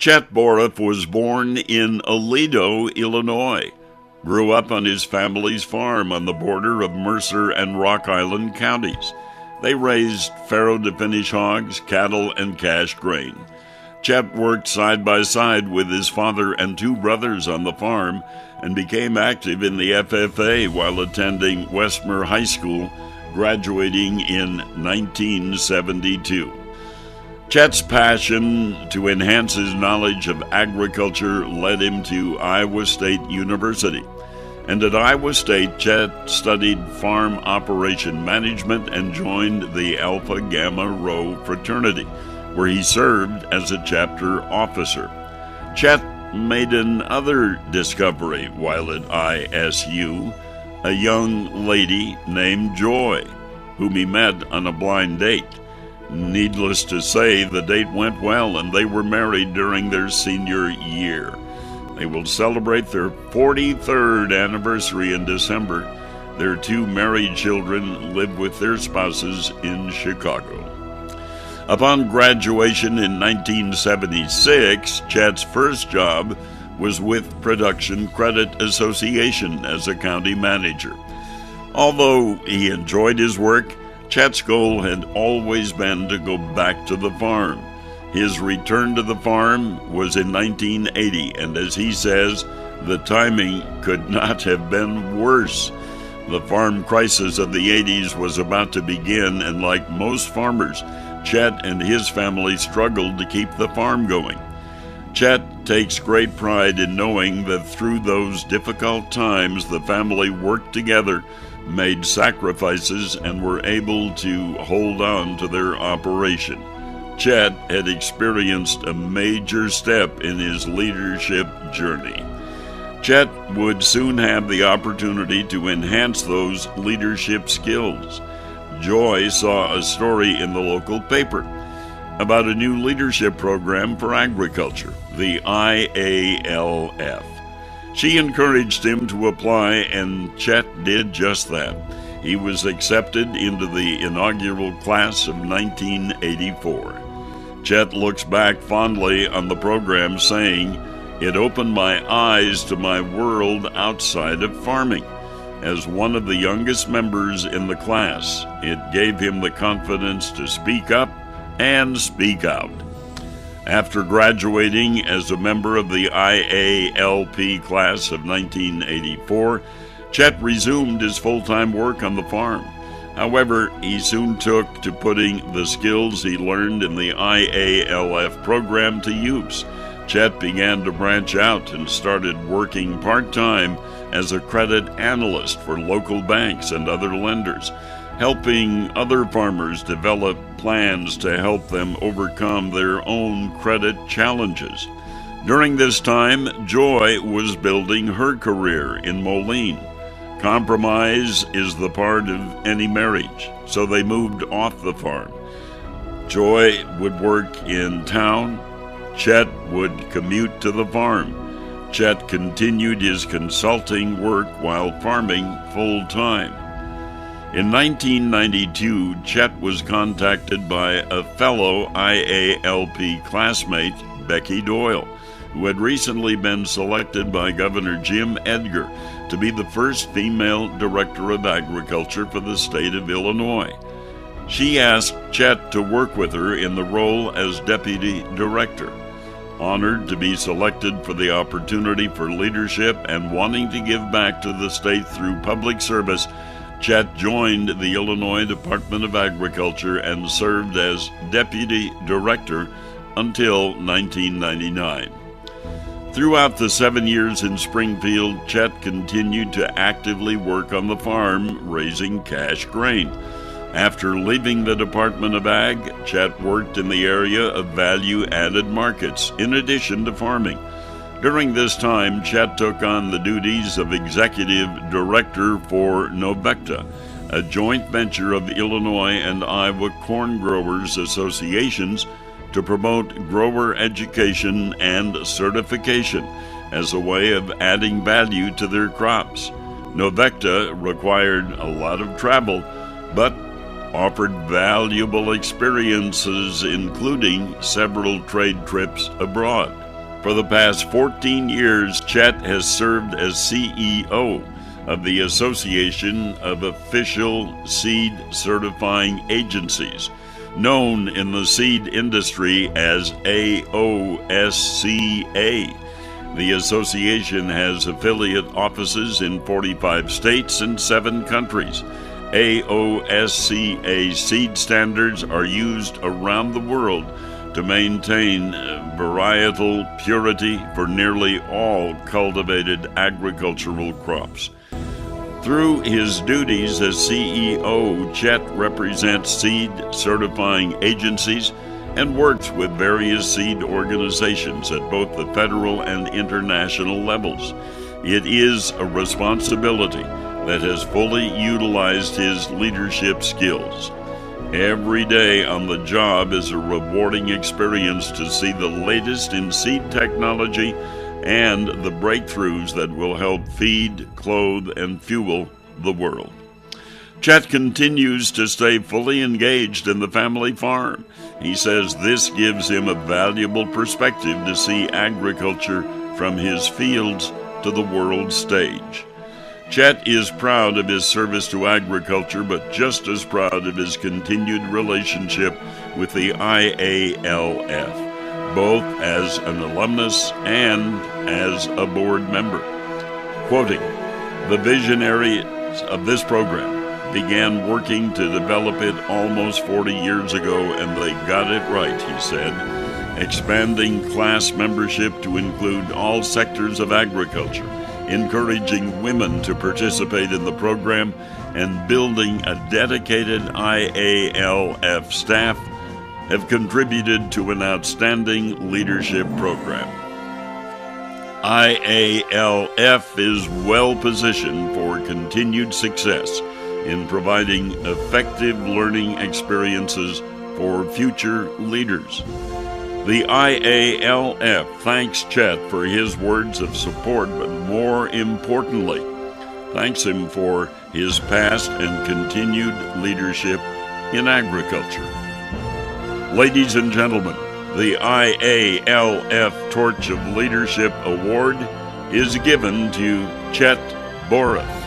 Chet Boruff was born in Aledo, Illinois. Grew up on his family's farm on the border of Mercer and Rock Island counties. They raised farrow-to-finish hogs, cattle, and cash grain. Chet worked side by side with his father and two brothers on the farm and became active in the FFA while attending Westmer High School, graduating in 1972. Chet's passion to enhance his knowledge of agriculture led him to Iowa State University. And at Iowa State, Chet studied farm operation management and joined the Alpha Gamma Rho fraternity, where he served as a chapter officer. Chet made another discovery while at ISU, a young lady named Joy, whom he met on a blind date. Needless to say, the date went well and they were married during their senior year. They will celebrate their 43rd anniversary in December. Their two married children live with their spouses in Chicago. Upon graduation in 1976, Chet's first job was with Production Credit Association as a county manager. Although he enjoyed his work, Chet's goal had always been to go back to the farm. His return to the farm was in 1980, and as he says, the timing could not have been worse. The farm crisis of the 80s was about to begin, and like most farmers, Chet and his family struggled to keep the farm going. Chet takes great pride in knowing that through those difficult times, the family worked together, made sacrifices, and were able to hold on to their operation. Chet had experienced a major step in his leadership journey. Chet would soon have the opportunity to enhance those leadership skills. Joy saw a story in the local paper about a new leadership program for agriculture, the IALF. She encouraged him to apply, and Chet did just that. He was accepted into the inaugural class of 1984. Chet looks back fondly on the program, saying, "It opened my eyes to my world outside of farming. As one of the youngest members in the class, it gave him the confidence to speak up and speak out." After graduating as a member of the IALP class of 1984, Chet resumed his full-time work on the farm. However, he soon took to putting the skills he learned in the IALF program to use. Chet began to branch out and started working part-time as a credit analyst for local banks and other lenders, helping other farmers develop plans to help them overcome their own credit challenges. During this time, Joy was building her career in Moline. Compromise is the part of any marriage, so they moved off the farm. Joy would work in town. Chet would commute to the farm. Chet continued his consulting work while farming full-time. In 1992, Chet was contacted by a fellow IALP classmate, Becky Doyle, who had recently been selected by Governor Jim Edgar to be the first female director of agriculture for the state of Illinois. She asked Chet to work with her in the role as deputy director. Honored to be selected for the opportunity for leadership and wanting to give back to the state through public service, Chet joined the Illinois Department of Agriculture and served as deputy director until 1999. Throughout the 7 years in Springfield, Chet continued to actively work on the farm, raising cash grain. After leaving the Department of Ag, Chet worked in the area of value-added markets, in addition to farming. During this time, Chet took on the duties of executive director for Novecta, a joint venture of Illinois and Iowa Corn Growers Associations to promote grower education and certification as a way of adding value to their crops. Novecta required a lot of travel, but offered valuable experiences, including several trade trips abroad. For the past 14 years, Chet has served as CEO of the Association of Official Seed Certifying Agencies, known in the seed industry as AOSCA. The association has affiliate offices in 45 states and 7 countries. AOSCA seed standards are used around the world to maintain varietal purity for nearly all cultivated agricultural crops. Through his duties as CEO, Chet represents seed certifying agencies and works with various seed organizations at both the federal and international levels. It is a responsibility that has fully utilized his leadership skills. Every day on the job is a rewarding experience to see the latest in seed technology and the breakthroughs that will help feed, clothe, and fuel the world. Chet continues to stay fully engaged in the family farm. He says this gives him a valuable perspective to see agriculture from his fields to the world stage. Chet is proud of his service to agriculture, but just as proud of his continued relationship with the IALF, both as an alumnus and as a board member. Quoting, "The visionaries of this program began working to develop it almost 40 years ago, and they got it right," he said, expanding class membership to include all sectors of agriculture, encouraging women to participate in the program, and building a dedicated IALF staff have contributed to an outstanding leadership program. IALF is well positioned for continued success in providing effective learning experiences for future leaders. The IALF thanks Chet for his words of support, but more importantly, thanks him for his past and continued leadership in agriculture. Ladies and gentlemen, the IALF Torch of Leadership Award is given to Chet Boruff.